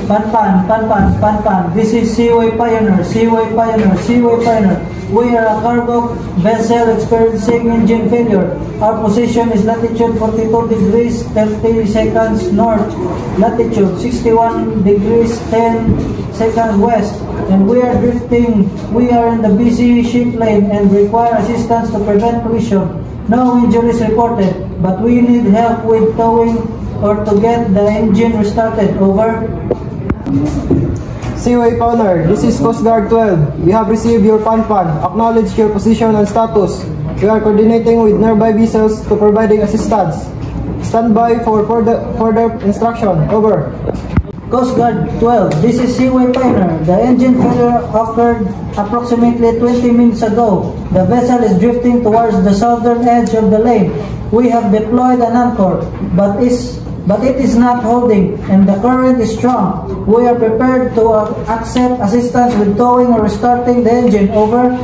Pan. This is Seaway Pioneer. We are a cargo vessel experiencing engine failure. Our position is latitude 42 degrees 30 seconds north, latitude 61 degrees 10 seconds west, and we are drifting. We are in the busy ship lane and require assistance to prevent collision. No injuries reported, but we need help with towing or to get the engine restarted. Over. Seaway Pioneer, this is Coast Guard 12. We have received your pan. Acknowledge your position and status. We are coordinating with nearby vessels to providing assistance. Stand by for further instruction. Over. Coast Guard 12, this is Seaway Pioneer. The engine failure occurred approximately 20 minutes ago. The vessel is drifting towards the southern edge of the lane. We have deployed an anchor, but it is not holding, and the current is strong. We are prepared to accept assistance with towing or restarting the engine. Over.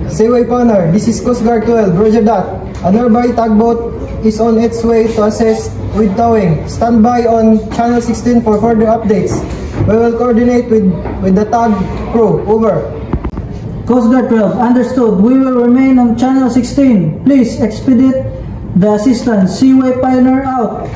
Seaway Pioneer, this is Coast Guard 12. Roger that. A nearby tugboat is on its way to assist with towing. Stand by on Channel 16 for further updates. We will coordinate with the tug crew. Over. Coast Guard 12, understood. We will remain on Channel 16. Please expedite the assistance. Seaway Pioneer out.